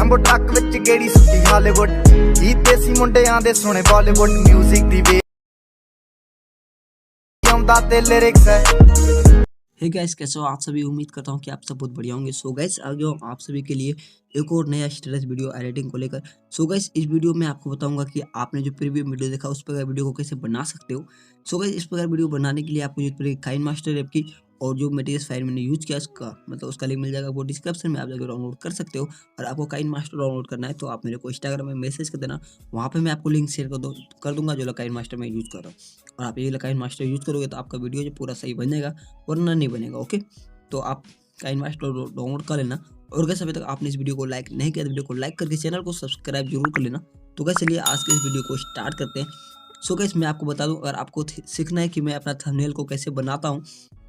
ਲੈਂਬੋ truck ਵਿੱਚ ਗੇੜੀ ਸੁੱਟੀ Hollywood ਗੀਤ ਦੇਸੀ ਮੁੰਡਿਆਂ ਦੇ ਸੁਣੇ ਬਾਲੀਵੁੱਡ ਮਿਊਜ਼ਿਕ ਦੀ ਵੇ ਆਉਂਦਾ ਤੇ ਲਿਰਿਕਸ ਹੈ। हे गाइस, कैसे हो आप सभी। उम्मीद करता हूँ कि आप सब बहुत बढ़िया होंगे। सो गाइस, आ गया हूँ आप सभी के लिए एक और नया स्टेटस वीडियो एडिटिंग को लेकर। सो गाइस, इस वीडियो में आपको बताऊंगा कि आपने जो प्रीवियस वीडियो देखा उस प्रकार वीडियो को कैसे बना सकते हो। सो गाइस, इस प्रकार वीडियो बनाने के लिए आपको यूज करेगी काइनमास्टर ऐप की, और जो मटेरियल फाइल मैंने यूज किया उसका मतलब उसका लिंक मिल जाएगा वो डिस्क्रिप्शन में, आप जाकर डाउनलोड कर सकते हो। और आपको काइनमास्टर डाउनलोड करना है तो आप मेरे को इंस्टाग्राम में मैसेज कर देना, वहाँ पे मैं आपको लिंक शेयर कर दूंगा जो काइनमास्टर मैं यूज कर रहा हूँ। और आप ये काइनमास्टर यूज करोगे तो आपका वीडियो जो पूरा सही बनेगा वरना नहीं बनेगा। ओके, तो आप काइनमास्टर डाउनलोड कर लेना। और कैसे अभी तक आपने इस वीडियो को लाइक नहीं किया तो वीडियो को लाइक करके चैनल को सब्सक्राइब जरूर कर लेना। तो कैसे चलिए आज के इस वीडियो को स्टार्ट करते हैं। सो गाइस, मैं आपको बता दूं, अगर आपको सीखना है कि मैं अपना थंबनेल को कैसे बनाता हूं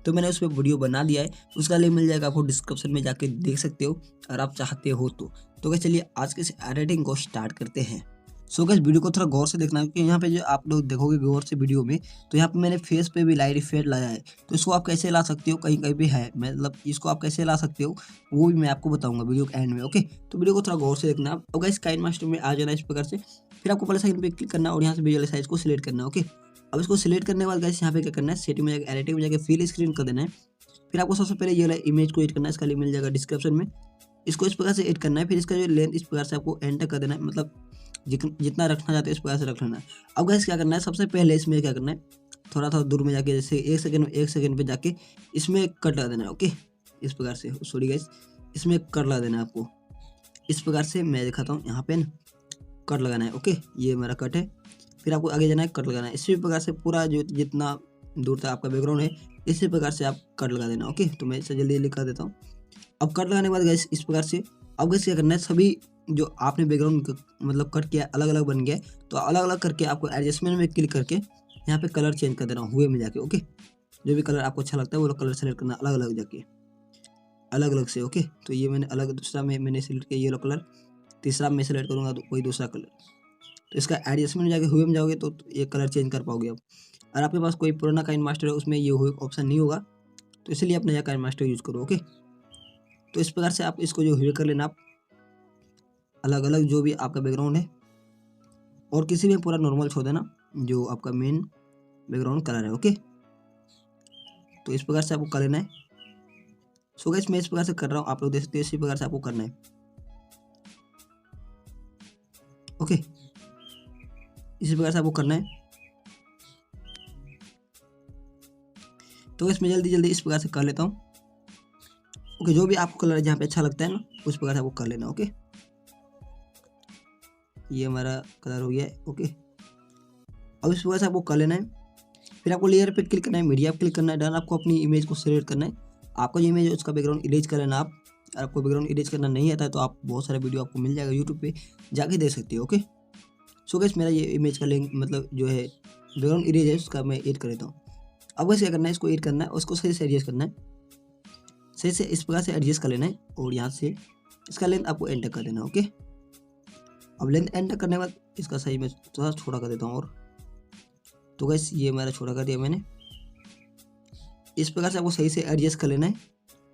तो मैंने उस पर वीडियो बना दिया है, उसका लिंक मिल जाएगा आपको डिस्क्रिप्शन में, जाके देख सकते हो अगर आप चाहते हो तो गाइस चलिए आज के इस एडिटिंग को स्टार्ट करते हैं। सो गाइस, वीडियो को थोड़ा गौर से देखना, क्योंकि यहाँ पे जो आप लोग देखोगे गौर से वीडियो में, तो यहाँ पे मैंने फेस पे भी लाइट इफेक्ट लाया है। तो इसको आप कैसे ला सकते हो, कहीं कहीं पे है, मतलब इसको आप कैसे ला सकते हो वो भी मैं आपको बताऊंगा वीडियो के एंड में। ओके, तो वीडियो को थोड़ा गौर से देखना। अब गाइस, काइनमास्टर में आ जाना इस प्रकार से, फिर आपको पहले सेकंड पे क्लिक करना और यहाँ से विजुअल साइज को सिलेक्ट करना। ओके, अब इसको सिलेक्ट करने के बाद गाइस यहाँ पे क्या करना है, सेटिंग में जाकर एडिटिंग में जाकर फिल स्क्रीन कर देना है। फिर आपको सबसे पहले ये वाला इमेज को एड करना है, इसका लिंक मिल जाएगा डिस्क्रिप्शन में। इसको इस प्रकार से एड करना है, फिर इसका जो लेंथ इस प्रकार से आपको एंटर कर देना है, मतलब जितना रखना चाहते हो इस प्रकार से रख लेना है। अब गाइस क्या करना है, सबसे पहले इसमें क्या करना है, थोड़ा थोड़ा दूर में जाके जैसे एक सेकंड पे जाके इसमें कट लगा देना है। ओके, इस प्रकार से, सॉरी गाइस, इसमें कट लगा देना है आपको इस प्रकार से। मैं दिखाता हूँ, यहाँ पे कट लगाना है। ओके, ये मेरा कट है, फिर आपको आगे जाना है, कट लगाना है। इसी प्रकार से पूरा जो जितना दूर तक आपका बैकग्राउंड है इसी प्रकार से आप कट लगा देना। ओके, तो मैं इसे जल्दी लिखा देता हूँ। अब कट लगाने के बाद गाइस इस प्रकार से, अब गाइस क्या करना है, सभी जो आपने बैकग्राउंड मतलब कट किया अलग अलग बन गया है, तो अलग अलग करके आपको एडजस्टमेंट में क्लिक करके यहाँ पे कलर चेंज कर देना हुए में जाके। ओके, जो भी कलर आपको अच्छा लगता है वो कलर सेलेक्ट करना अलग अलग जाके, अलग अलग से। ओके, तो ये मैंने अलग दूसरा में मैंने सेलेक्ट किया येलो कलर, तीसरा में सेलेक्ट करूँगा तो कोई दूसरा कलर। तो इसका एडजस्टमेंट में जाके हुए में जाओगे तो ये कलर चेंज कर पाओगे आप। अगर आपके पास कोई पुराना काइनमास्टर है उसमें ये हुए ऑप्शन नहीं होगा, तो इसलिए आप नया काइनमास्टर यूज करो। ओके, तो इस प्रकार से आप इसको जो हुए कर लेना आप अलग अलग, जो भी आपका बैकग्राउंड है, और किसी में पूरा नॉर्मल छोड़ देना जो आपका मेन बैकग्राउंड कलर है। ओके, तो इस प्रकार से आपको कर लेना है। सो गाइस, मैं इस प्रकार से कर रहा हूँ, आप लोग देख सकते हैं, इसी प्रकार से आपको करना है। ओके, इसी प्रकार से आपको करना है। तो इसमें जल्दी जल्दी इस प्रकार से कर लेता हूँ। ओके, जो भी आपको कलर जहाँ पे अच्छा लगता है ना उस प्रकार से आपको कर लेना। ओके, ये हमारा कलर हो गया है। ओके, अब इस प्रकार से आपको कर लेना है। फिर आपको लेयर पे क्लिक करना है, मीडिया पे क्लिक करना है, डन। आपको अपनी इमेज को सिलेक्ट करना है, आपका जो इमेज है उसका बैकग्राउंड इरेज कर लेना आप। अगर आपको बैकग्राउंड इरेज करना नहीं आता है तो आप बहुत सारे वीडियो आपको मिल जाएगा यूट्यूब पे, जाके देख सकते हो। ओके, सो गाइस, मेरा ये इमेज का लिंक मतलब जो है बैकग्राउंड इरेज है उसका मैं एड कर देता हूँ। अब वैसे क्या करना है, इसको एड करना है, उसको सही से एडजस्ट करना है, सही से इस प्रकार से एडजस्ट कर लेना है, और यहाँ से इसका लेंथ आपको एंटर कर देना। ओके, अब लेंथ एंटर करने के बाद इसका सही मैं थोड़ा छोटा कर देता हूँ। और तो गाइस, ये मेरा छोटा कर दिया मैंने। इस प्रकार से आपको सही से एडजस्ट कर लेना है।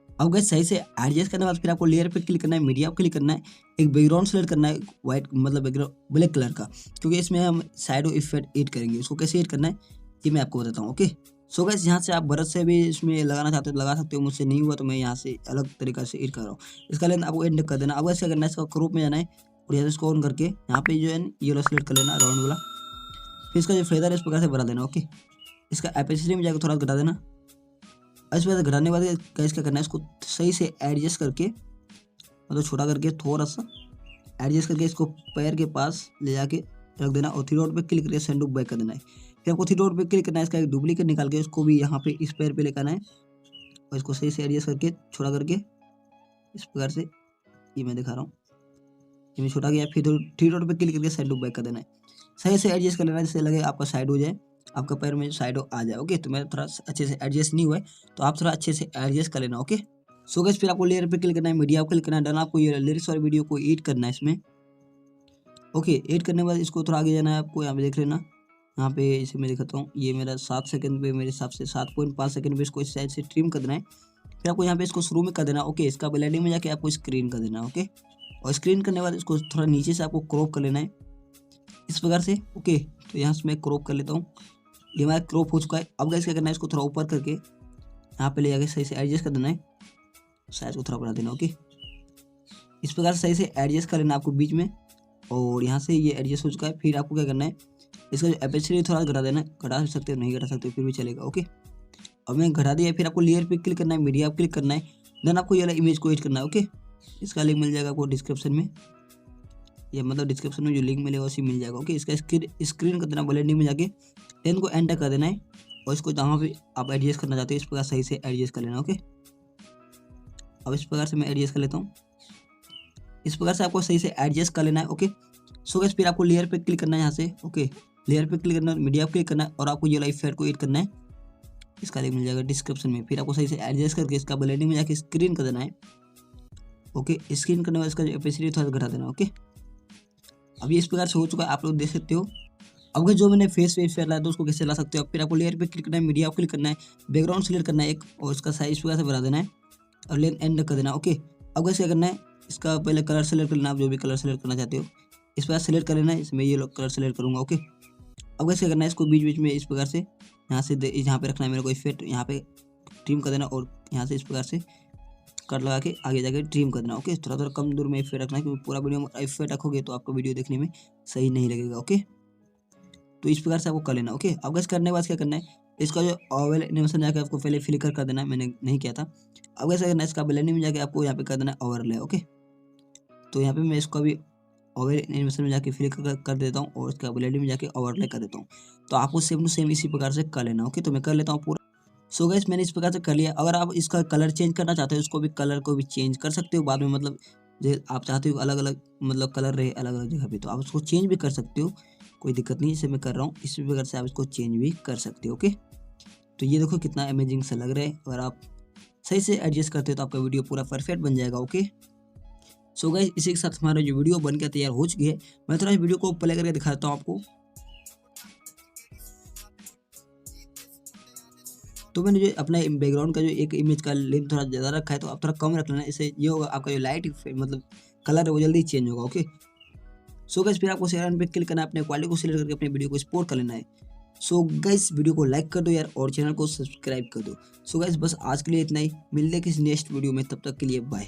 अब गाइस, सही से एडजस्ट करने के बाद फिर आपको लेयर पे क्लिक करना है, मीडिया पे क्लिक करना है, एक बैकग्राउंड सेलेक्ट करना है व्हाइट मतलब बैकग्राउंड ब्लैक कलर का, क्योंकि इसमें हम शैडो इफेक्ट ऐड करेंगे। उसको कैसे ऐड करना है ये मैं आपको बताता हूँ। ओके, सो गाइस, यहाँ से आप ब्रश से भी इसमें लगाना चाहते हो लगा सकते हो, मुझसे नहीं हुआ तो मैं यहाँ से अलग तरीका से ऐड कर रहा हूँ। इसका लेंथ आपको एंड कर देना। अब ऐसे करना है, इसका क्रॉप में जाना है और यहाँ से इसको ऑन करके यहाँ पे जो है ये वाला सेलेक्ट कर लेना राउंड वाला, फिर इसका जो फेदर है इस प्रकार से बढ़ा देना। ओके, इसका एपेसिटी में जाकर थोड़ा घटा देना। इस वजह से घटाने के बाद गाइस क्या करना है, इसको सही से एडजस्ट करके मतलब छोटा करके थोड़ा सा एडजस्ट करके इसको पैर के पास ले जाके रख देना, और थ्री डॉट पे क्लिक करके सेंड टू बैक कर देना है। फिर आपको थ्री डॉट पे क्लिक करना है, इसका एक डुप्लीकेट निकाल के उसको भी यहाँ पे इस पैर पे लेकर आना है, और इसको सही से एडजस्ट करके छोटा करके इस प्रकार से, ये मैं दिखा रहा हूँ, ये मैं छोटा गया। फिर थ्री डॉट पे क्लिक करके साइड टू बैक कर देना है, सही से एडजस्ट कर लेना है, जिससे लगे आपका साइड हो जाए, आपका पैर में साइड आ जाए। ओके, तो मेरा थोड़ा अच्छे से एडजस्ट नहीं हुआ है, तो आप थोड़ा अच्छे से एडजस्ट कर लेना। ओके, सो गाइस, फिर आपको लेयर पे क्लिक करना है, मीडिया पे क्लिक करना है, डन। आपको ये लिरिक्स वाली वीडियो को एड करना है इसमें। ओके, एड करने के बाद इसको थोड़ा आगे जाना है आपको, यहाँ पे देख लेना, यहाँ पे इसे मैं दिखाता हूँ, ये मेरा 7 सेकंड पे, मेरे हिसाब से 7.5 सेकंड पे इसको इस साइड से ट्रिम कर देना है। फिर आपको यहाँ पे इसको शुरू में कर देना। ओके, इसका ब्लेंडिंग में जाके आपको स्क्रीन कर देना। ओके, और स्क्रीन करने के बाद इसको थोड़ा नीचे से आपको क्रॉप कर लेना है इस प्रकार से। ओके, तो यहाँ से मैं क्रॉप कर लेता हूँ, ये हमारा क्रॉप हो चुका है। अब गाइस क्या करना है, इसको थोड़ा ऊपर करके यहाँ पे ले जाके सही से एडजस्ट कर देना है, साइज को थोड़ा बढ़ा देना। ओके, इस प्रकार से सही से एडजस्ट कर लेना आपको बीच में, और यहाँ से ये एडजस्ट हो चुका है। फिर आपको क्या करना है, इसका जो एपेसिटी थोड़ा घटा देना है, घटा सकते हो नहीं घटा सकते हो फिर भी चलेगा। ओके, अब मैं घटा दिया। फिर आपको लेयर पे क्लिक करना है, मीडिया पे क्लिक करना है, देन आपको ये वाला इमेज को एड करना है। ओके, इसका लिंक मिल जाएगा आपको डिस्क्रिप्शन में, या मतलब डिस्क्रिप्शन में जो लिंक मिलेगा उसी मिल जाएगा। ओके, इसका स्क्रीन कर देना, ब्लेंडिंग में जाके 10 को एंटर कर देना है, और इसको जहाँ पे आप एडजस्ट करना चाहते हो इस प्रकार सही से एडजस्ट कर लेना। ओके, अब इस प्रकार से मैं एडजस्ट कर लेता हूँ, इस प्रकार से आपको सही से एडजस्ट कर लेना है। ओके, सो गाइस फिर आपको लेयर पे क्लिक करना है यहाँ से। ओके, लेयर पे क्लिक करना है, मीडिया पे क्लिक करना है, और आपको ये लाइव फेड को एड करना है, इसका लिंक मिल जाएगा डिस्क्रिप्शन में। फिर आपको सही से एडजस्ट करके इसका ब्लेंडिंग में जाके स्क्रीन कर देना है। ओके, स्क्रीन करने के बाद इसका एपेसिटी थोड़ा घटा देना। ओके, अब ये इस प्रकार से हो चुका है, आप लोग देख सकते हो। अब जो मैंने फेस लाया था उसको कैसे ला सकते हो, फिर आपको लेयर पे क्लिक करना है, मीडिया पे क्लिक करना है, बैकग्राउंड सिलेक्ट करना है एक, और इसका साइज इस प्रकार से बढ़ा देना है, और लेंथ एंड कर देना। ओके, अब क्या करना है, इसका पहले कलर सेलेक्ट कर लेना, आप जो भी कलर सेलेक्ट करना चाहते हो इस प्रकार सेलेक्ट कर लेना है। इसमें ये कलर सेलेक्ट करूँगा। ओके, अब क्या करना है, इसको बीच बीच में इस प्रकार से यहाँ से यहाँ पे रखना है मेरे को इफेक्ट, यहाँ पे ट्रिम कर देना, और यहाँ से इस प्रकार से कट लगा के आगे जाके ट्रिम कर देना। ओके, थोड़ा थोड़ा कम दूर में इफेक्ट रखना है, क्योंकि पूरा वीडियो में इफेक्ट रखोगे तो आपको वीडियो देखने में सही नहीं लगेगा। ओके, तो इस प्रकार से आपको कर लेना। ओके, अब गैस करने के बाद क्या करना है, इसका जो ओवल एनिमेशन जाके आपको पहले फ्लिकर कर देना है, मैंने नहीं किया था। अब कैसे करना है, इसका ब्लेंडिंग में जाके आपको यहाँ पे कर देना है ओवरले। ओके, तो यहाँ पे मैं इसको अभी ओवल एनिमेशन में जाके फ्लिकर कर देता हूँ, और इसका ब्लेंडिंग में जाके ओवरले कर देता हूँ। तो आपको सेम टू सेम इसी प्रकार से कर लेना। ओके, तो मैं कर लेता हूँ पूरा। सो गाइस मैंने इस प्रकार से कर लिया। अगर आप इसका कलर चेंज करना चाहते हो, इसको भी कलर को भी चेंज कर सकते हो बाद में, मतलब जो आप चाहते हो अलग अलग मतलब कलर रहे अलग अलग जगह पे, तो आप उसको चेंज भी कर सकते हो, कोई दिक्कत नहीं। जैसे मैं कर रहा हूँ इसी प्रकार से आप इसको चेंज भी कर सकते हो। ओके, तो ये देखो कितना अमेजिंग सा लग रहा है, अगर आप सही से एडजस्ट करते हो तो आपका वीडियो पूरा परफेक्ट बन जाएगा। ओके, सो गाइस इसी के साथ हमारा जो वीडियो बन के तैयार हो चुकी है, मैं थोड़ा वीडियो को प्ले करके दिखाता हूँ आपको। तो मैंने जो अपना बैकग्राउंड का जो एक इमेज का लेंथ थोड़ा ज़्यादा रखा है, तो आप थोड़ा कम रख लेना, इससे ये होगा आपका जो लाइट मतलब कलर है वो जल्दी चेंज होगा। ओके, सो गाइस फिर आपको शेयर पे क्लिक करना है, अपने क्वालिटी को सिलेक्ट करके अपने वीडियो को एक्सपोर्ट कर लेना है। सो गाइस वीडियो को लाइक कर दो यार, और चैनल को सब्सक्राइब कर दो। सो गाइस बस आज के लिए इतना ही, मिलते हैं किसी नेक्स्ट वीडियो में, तब तक के लिए बाय।